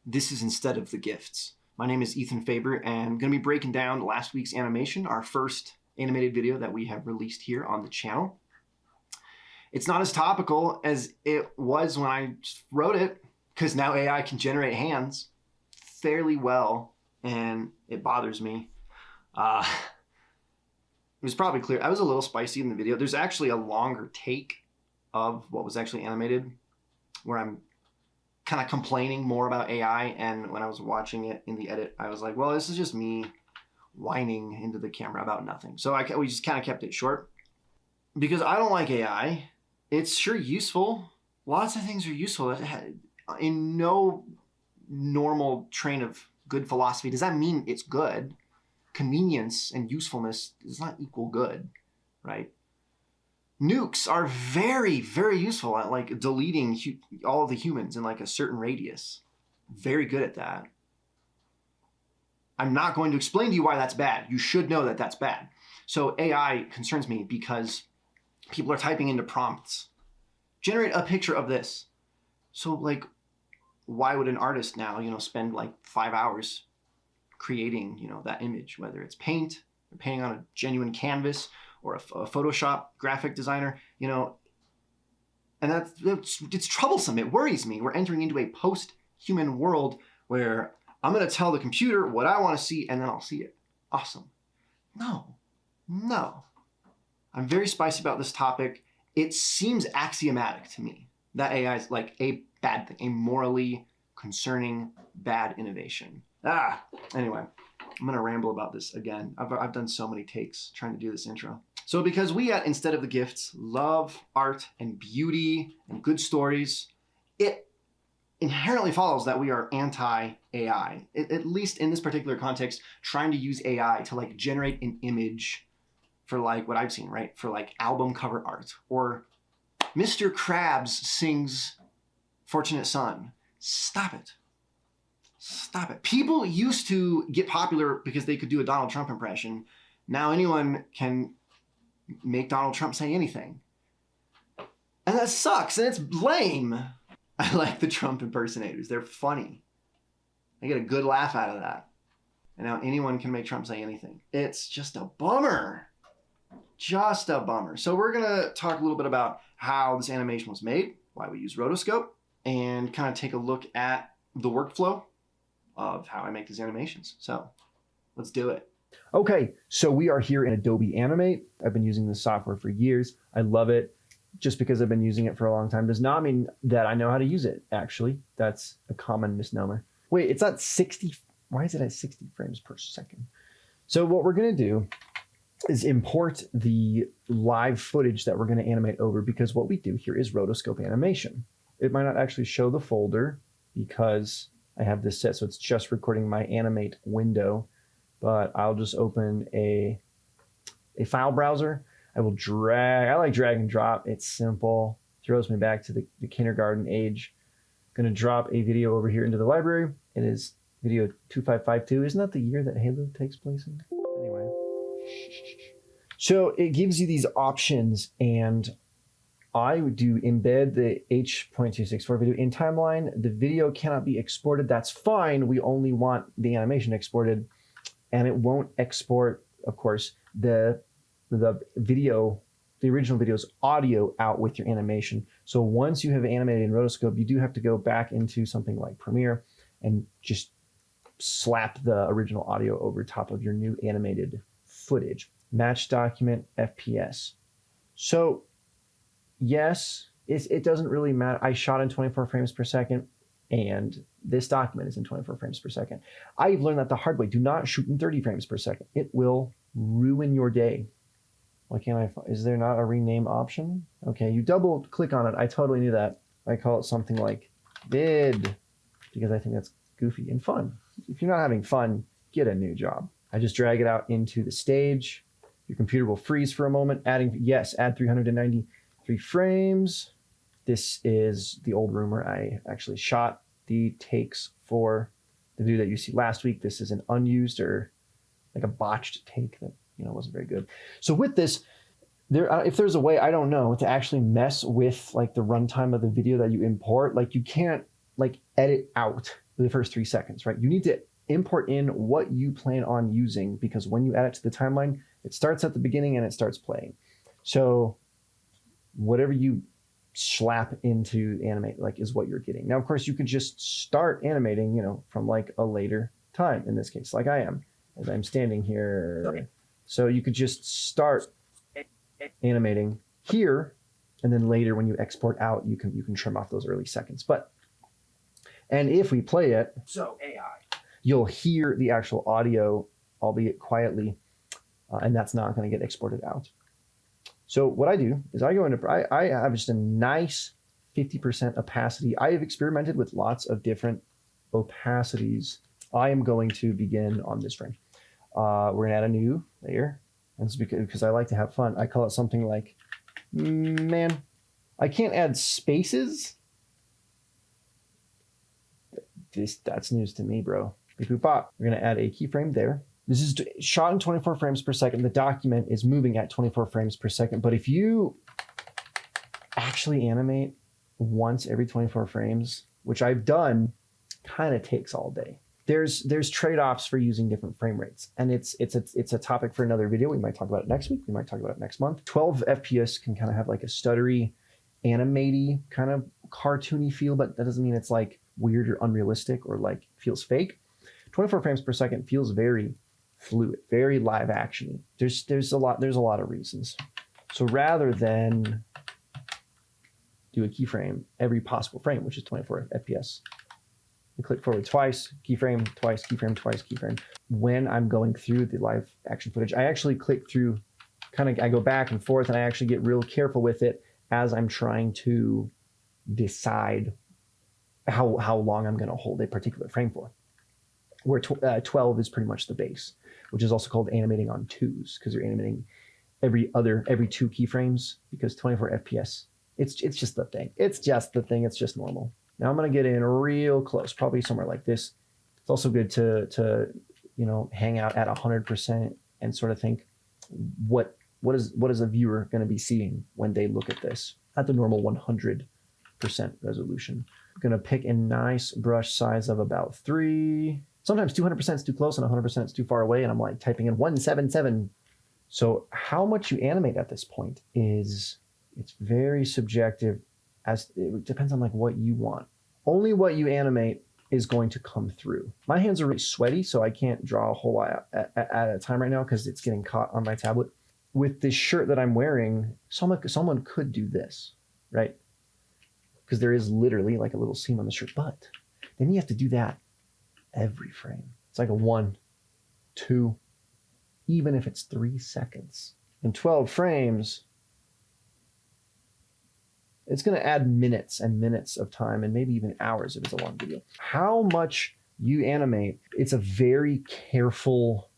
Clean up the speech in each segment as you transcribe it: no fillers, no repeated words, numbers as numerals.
This is Instead of the Gifts. My name is Ethan Faber, and I'm going to be breaking down last week's animation, our first animated video that we have released here on the channel. It's not as topical as it was when I wrote it, because now AI can generate hands fairly well, and it bothers me. It was probably clear. I was a little spicy in the video. There's actually a longer take of what was actually animated where I'm kind of complaining more about AI, and when I was watching it in the edit, I was like, well, this is just me whining into the camera about nothing. So we just kind of kept it short because I don't like AI. It's sure useful. Lots of things are useful. In no normal train of good philosophy does that mean it's good. Convenience and usefulness does not equal good, right? Nukes are very, very useful at like deleting all of the humans in like a certain radius. Very good at that. I'm not going to explain to you why that's bad. You should know that that's bad. So AI concerns me because people are typing into prompts, generate a picture of this. So like, why would an artist now, spend like 5 hours creating, that image, whether it's paint or painting on a genuine canvas or a Photoshop graphic designer, and it's troublesome. It worries me. We're entering into a post-human world where I'm going to tell the computer what I want to see and then I'll see it. Awesome. No. I'm very spicy about this topic. It seems axiomatic to me that AI is like a bad thing, a morally concerning bad innovation. Anyway, I'm going to ramble about this again. I've done so many takes trying to do this intro. So because we at Instead of the Gifts love art and beauty and good stories, it inherently follows that we are anti-AI, at least in this particular context, trying to use AI to like generate an image for like what I've seen, right? For like album cover art, or Mr. Krabs sings Fortunate Son. Stop it. Stop it. People used to get popular because they could do a Donald Trump impression. Now anyone can make Donald Trump say anything. And that sucks, and it's lame. I like the Trump impersonators. They're funny. I get a good laugh out of that. And now anyone can make Trump say anything. It's just a bummer. Just a bummer. So we're going to talk a little bit about how this animation was made, why we use rotoscope, and kind of take a look at the workflow of how I make these animations. So let's do it. Okay, so we are here in Adobe Animate. I've been using this software for years. I love it. Just because I've been using it for a long time does not mean that I know how to use it, actually. That's a common misnomer. Wait, it's not 60. Why is it at 60 frames per second? So what we're going to do is import the live footage that we're going to animate over, because what we do here is rotoscope animation. It might not actually show the folder because I have this set, so it's just recording my animate window. But I'll just open a file browser. I will drag, I like drag and drop. It's simple, throws me back to the kindergarten age. Gonna drop a video over here into the library. It is video 2552. Isn't that the year that Halo takes place in? Anyway. So it gives you these options, and I would do embed the H.264 video in timeline. The video cannot be exported. That's fine. We only want the animation exported. And it won't export, of course, the video, the original video's audio out with your animation. So once you have animated in rotoscope, you do have to go back into something like Premiere and just slap the original audio over top of your new animated footage. Match document FPS. So yes, it doesn't really matter. I shot in 24 frames per second. And this document is in 24 frames per second. I've learned that the hard way. Do not shoot in 30 frames per second. It will ruin your day. Why can't I? Is there not a rename option? Okay, you double click on it. I totally knew that. I call it something like vid, because I think that's goofy and fun. If you're not having fun, get a new job. I just drag it out into the stage. Your computer will freeze for a moment. Add 393 frames. This is the old room where I actually shot the takes for the video that you see last week. This is an unused or like a botched take that wasn't very good. So with this, if there's a way, I don't know, to actually mess with like the runtime of the video that you import, like you can't like edit out the first 3 seconds, right? You need to import in what you plan on using, because when you add it to the timeline, it starts at the beginning and it starts playing. So whatever you slap into animate like is what you're getting. Now, of course, you could just start animating, from like a later time, in this case, like I am, as I'm standing here. Okay. So you could just start animating here, and then later when you export out, you can trim off those early seconds. And if we play it, So AI, you'll hear the actual audio, albeit quietly, and that's not going to get exported out. So what I do is I go into, I have just a nice 50% opacity. I have experimented with lots of different opacities. I am going to begin on this frame. We're going to add a new layer. And it's because I like to have fun. I call it something like, man, I can't add spaces. That's news to me, bro. We're going to add a keyframe there. This is shot in 24 frames per second. The document is moving at 24 frames per second. But if you actually animate once every 24 frames, which I've done, kind of takes all day. There's trade-offs for using different frame rates, and it's a topic for another video. We might talk about it next week. We might talk about it next month. 12 FPS can kind of have like a stuttery, animaty, kind of cartoony feel, but that doesn't mean it's like weird or unrealistic or like feels fake. 24 frames per second feels very fluid, very live actiony. There's a lot of reasons. So rather than do a keyframe every possible frame, which is 24 FPS, you click forward twice, keyframe twice, keyframe twice, keyframe. When I'm going through the live action footage, I actually click through, I go back and forth, and I actually get real careful with it as I'm trying to decide how long I'm going to hold a particular frame for. Where 12 is pretty much the base, which is also called animating on twos, because you're animating every 2 keyframes, because 24 FPS, it's just the thing. It's just the thing. It's just normal. Now I'm going to get in real close, probably somewhere like this. It's also good to hang out at 100% and sort of think, what is a viewer going to be seeing when they look at this at the normal 100% resolution. I'm going to pick a nice brush size of about 3. Sometimes 200% is too close and 100% is too far away, and I'm like typing in 177. So how much you animate at this point it's very subjective, as it depends on like what you want. Only what you animate is going to come through. My hands are really sweaty, so I can't draw a whole lot at a time right now because it's getting caught on my tablet. With this shirt that I'm wearing, someone could do this, right? Because there is literally like a little seam on the shirt, but then you have to do that every frame. It's like a 1, 2, even if it's 3 seconds. In 12 frames, it's going to add minutes and minutes of time, and maybe even hours if it's a long video. How much you animate, it's a very careful,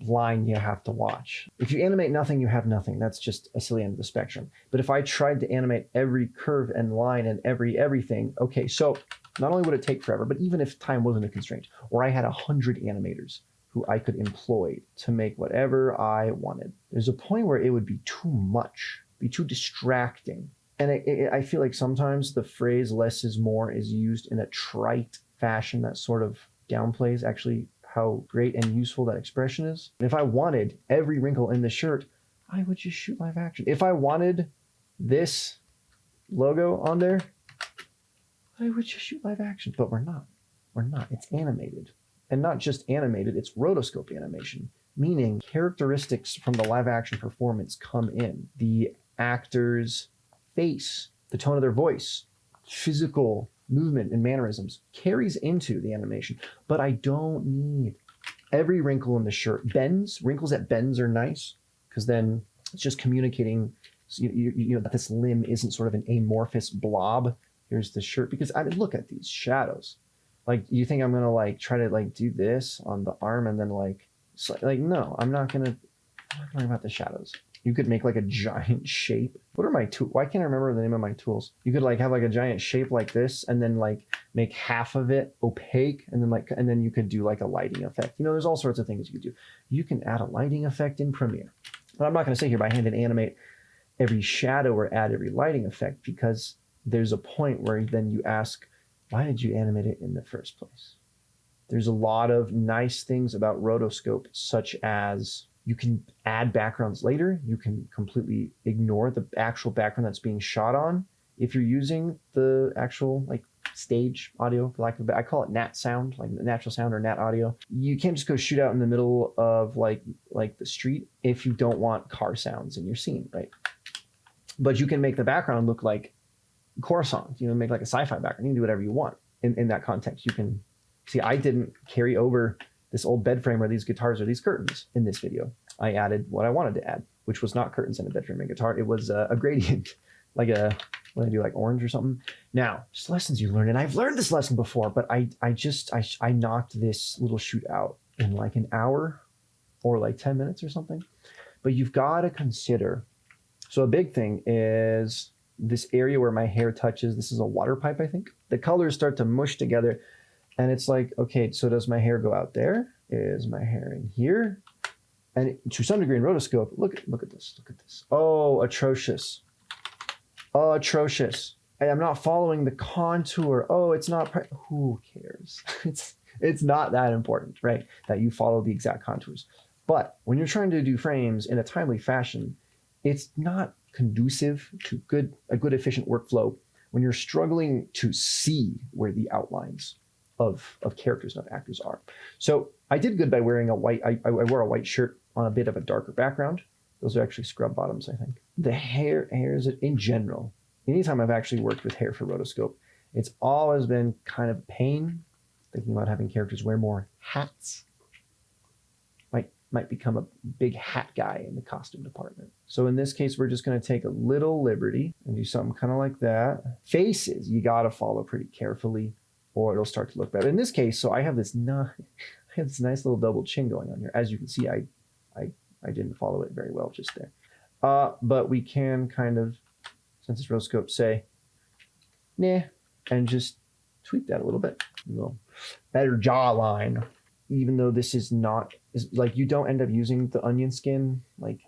line you have to watch. If you animate nothing, you have nothing. That's just a silly end of the spectrum. But if I tried to animate every curve and line and everything, okay, so not only would it take forever, but even if time wasn't a constraint, or I had 100 animators who I could employ to make whatever I wanted, there's a point where it would be too much, be too distracting. And I feel like sometimes the phrase less is more is used in a trite fashion that sort of downplays actually how great and useful that expression is. And if I wanted every wrinkle in the shirt, I would just shoot live action. If I wanted this logo on there, I would just shoot live action. But we're not. We're not. It's animated. And not just animated, it's rotoscope animation, meaning characteristics from the live action performance come in. The actor's face, the tone of their voice, physical movement and mannerisms carries into the animation. But I don't need every wrinkle in the shirt. Wrinkles that bends are nice, because then it's just communicating that this limb isn't sort of an amorphous blob. Here's the shirt, because I mean, look at these shadows. Like, you think I'm gonna try to do this on the arm and then no, I'm not gonna worry about the shadows. You could make a giant shape. What are my tools? Why can't I remember the name of my tools? You could have a giant shape like this, and then make half of it opaque, and then you could do a lighting effect. There's all sorts of things you could do. You can add a lighting effect in Premiere. But I'm not gonna sit here by hand and animate every shadow or add every lighting effect, because there's a point where then you ask why did you animate it in the first place? There's a lot of nice things about rotoscope, such as you can add backgrounds later. You can completely ignore the actual background that's being shot on. If you're using the actual like stage audio, for lack of I call it nat sound, like natural sound or nat audio. You can't just go shoot out in the middle of like the street if you don't want car sounds in your scene, right? But you can make the background look like Coruscant, make like a sci-fi background. You can do whatever you want in that context. You can see I didn't carry over this old bed frame or these guitars or these curtains in this video. I added what I wanted to add, which was not curtains and a bed frame and guitar. It was a gradient, like what do I do, like orange or something. Now, just lessons you learn, and I've learned this lesson before, but I knocked this little shoot out in like an hour or like 10 minutes or something. But you've got to consider, so a big thing is this area where my hair touches. This is a water pipe, I think. The colors start to mush together. And it's like, okay, so does my hair go out there? Is my hair in here? And to some degree in rotoscope, look at this. Oh, atrocious. Oh, atrocious. I'm not following the contour. Oh, it's not, who cares? It's not that important, right? That you follow the exact contours. But when you're trying to do frames in a timely fashion, it's not conducive to a good efficient workflow when you're struggling to see where the outlines of characters and of actors are. So I did good by wearing a white, I wore a white shirt on a bit of a darker background. Those are actually scrub bottoms, I think. The hairs in general, anytime I've actually worked with hair for rotoscope, it's always been kind of a pain thinking about having characters wear more hats. Might become a big hat guy in the costume department. So in this case, we're just going to take a little liberty and do something kind of like that. Faces, you got to follow pretty carefully, or it'll start to look better. In this case, so I have this nice little double chin going on here. As you can see, I didn't follow it very well just there. But we can kind of, since it's rotoscope, say, nah, and just tweak that a little bit. A little better jawline. Even though this is not, like you don't end up using the onion skin like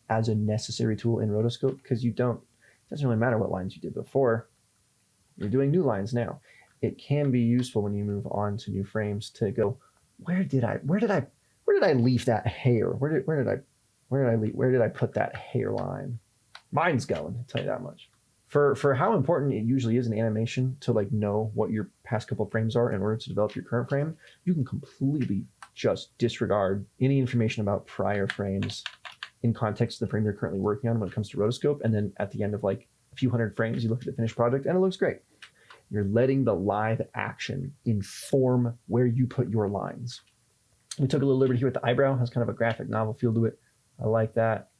as a necessary tool in rotoscope because it doesn't really matter what lines you did before. You're doing new lines now. It can be useful when you move on to new frames to go, where did I leave that hair? Where did I put that hairline? Mine's going, I'll tell you that much. For how important it usually is in animation to like know what your past couple frames are in order to develop your current frame, you can completely just disregard any information about prior frames in context of the frame you're currently working on when it comes to rotoscope. And then at the end of like a few hundred frames, you look at the finished project and it looks great. You're letting the live action inform where you put your lines. We took a little liberty here with the eyebrow. It has kind of a graphic novel feel to it. I like that.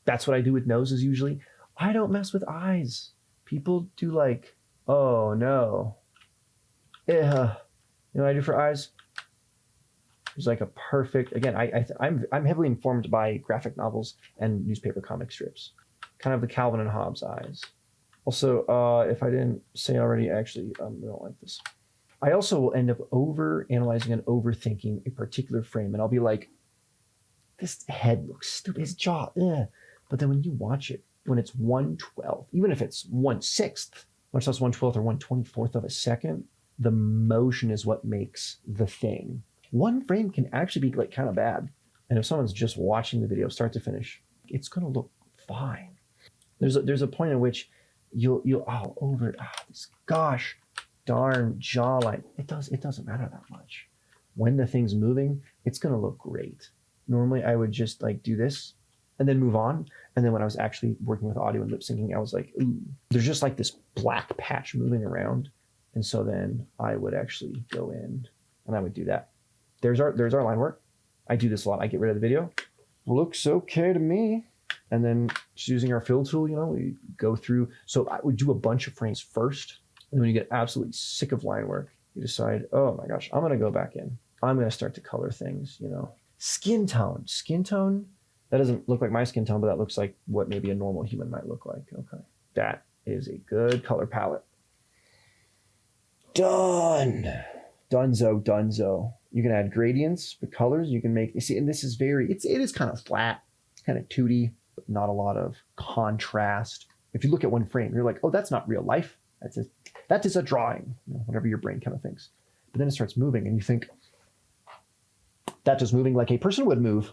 That's what I do with noses usually. I don't mess with eyes. People do like, oh no. You know what I do for eyes? There's like a perfect, again, I'm heavily informed by graphic novels and newspaper comic strips. Kind of the Calvin and Hobbes eyes. Also, if I didn't say already, actually, I don't like this. I also will end up over-analyzing and overthinking a particular frame. And I'll be like, this head looks stupid, his jaw, ugh. But then when you watch it, when it's 1/12, even if it's 1/6, much less 1/12 or 1/24 of a second, the motion is what makes the thing. One frame can actually be like kind of bad. And if someone's just watching the video start to finish, it's going to look fine. There's a point in which you'll this gosh darn jawline. It doesn't matter that much. When the thing's moving, it's going to look great. Normally I would just like do this and then move on. And then when I was actually working with audio and lip syncing, I was like, ooh, there's just like this black patch moving around. And so then I would actually go in and I would do that. There's our line work. I do this a lot. I get rid of the video. Looks okay to me. And then just using our fill tool, we go through. So I would do a bunch of frames first. And when you get absolutely sick of line work, you decide, oh my gosh, I'm going to go back in. I'm going to start to color things, Skin tone. Skin tone, that doesn't look like my skin tone, but that looks like what maybe a normal human might look like. Okay. That is a good color palette. Done. Dunzo. You can add gradients for colors. You can make, and this is it is kind of flat, kind of 2D, but not a lot of contrast. If you look at one frame, you're like, oh, that's not real life. that is a drawing, whatever your brain kind of thinks. But then it starts moving and you think, that is moving like a person would move.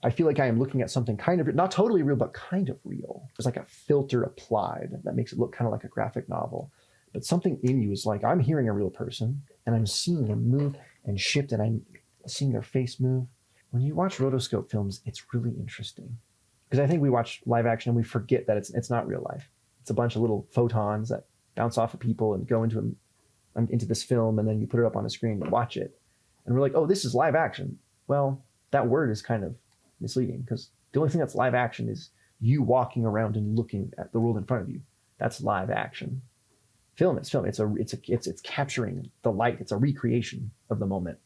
I feel like I am looking at something kind of, not totally real, but kind of real. There's like a filter applied that makes it look kind of like a graphic novel. But something in you is like, I'm hearing a real person and I'm seeing them move and shift and I'm seeing their face move. When you watch rotoscope films, it's really interesting. Because I think we watch live action and we forget that it's not real life. It's a bunch of little photons that bounce off of people and go into this film, and then you put it up on a screen and watch it. And we're like, oh, this is live action. Well, that word is kind of misleading because the only thing that's live action is you walking around and looking at the world in front of you. That's live action. Film is film. It's capturing the light. It's a recreation of the moment.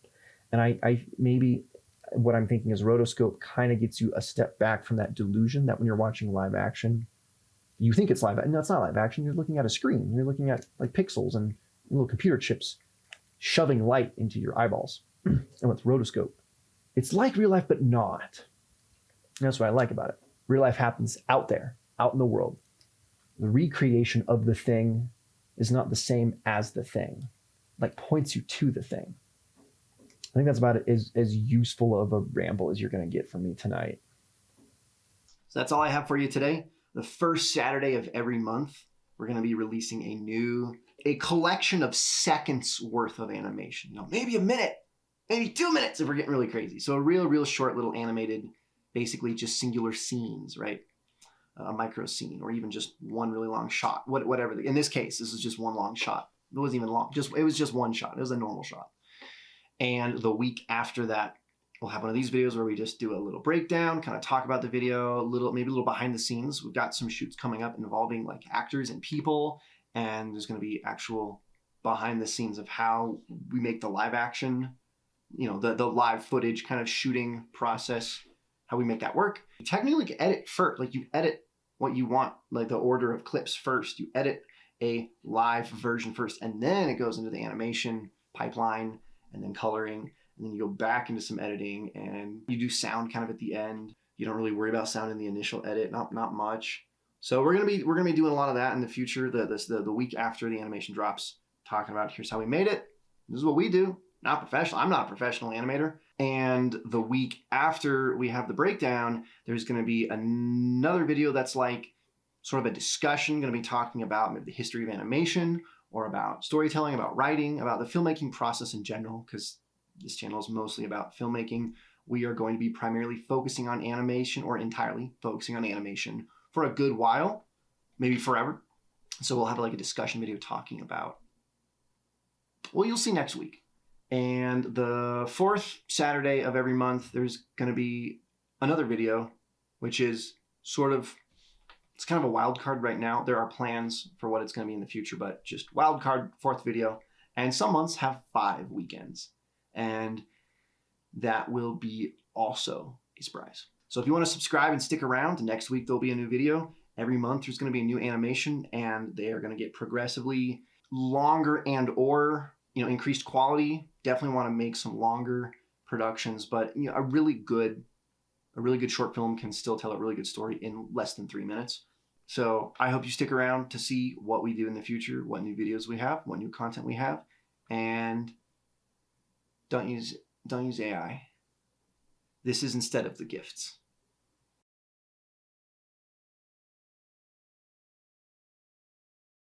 And I maybe what I'm thinking is rotoscope kind of gets you a step back from that delusion that when you're watching live action, you think it's live action. No, it's not live action. You're looking at a screen. You're looking at like pixels and little computer chips shoving light into your eyeballs. And with rotoscope, it's like real life, but not. And that's what I like about it. Real life happens out there, out in the world. The recreation of the thing is not the same as the thing, like points you to the thing. I think that's about it, as useful of a ramble as you're going to get from me tonight. So that's all I have for you today. The first Saturday of every month, we're going to be releasing a collection of seconds worth of animation. Maybe a minute, maybe 2 minutes if we're getting really crazy. So a real short little animated, basically just singular scenes, right? A micro scene, or even just one really long shot, whatever. In this case, this is just one long shot. It wasn't even long. It was just one shot. It was a normal shot. And the week after that, we'll have one of these videos where we just do a little breakdown, kind of talk about the video, maybe a little behind the scenes. We've got some shoots coming up involving like actors and people, and there's going to be actual behind the scenes of how we make the live action, the live footage kind of shooting process, how we make that work. You technically edit first, like you edit what you want, like the order of clips first. You edit a live version first, and then it goes into the animation pipeline, and then coloring, and then you go back into some editing, and you do sound kind of at the end. You don't really worry about sound in the initial edit, not much. So we're gonna be doing a lot of that in the future. The week after the animation drops, talking about here's how we made it. This is what we do. Not professional. I'm not a professional animator. And the week after we have the breakdown, there's going to be another video that's like sort of a discussion, going to be talking about maybe the history of animation, or about storytelling, about writing, about the filmmaking process in general, because this channel is mostly about filmmaking. We are going to be primarily focusing on animation, or entirely focusing on animation for a good while, maybe forever. So we'll have like a discussion video talking about, well, you'll see next week. And the fourth Saturday of every month, there's going to be another video, which is it's kind of a wild card right now. There are plans for what it's going to be in the future, but just wild card, fourth video. And some months have 5 weekends. And that will be also a surprise. So if you want to subscribe and stick around, next week there'll be a new video. Every month there's going to be a new animation, and they are going to get progressively longer and or increased quality. Definitely want to make some longer productions, but a really good short film can still tell a really good story in less than 3 minutes. So I hope you stick around to see what we do in the future, what new videos we have, what new content we have, and don't use AI. This is instead of the gifts.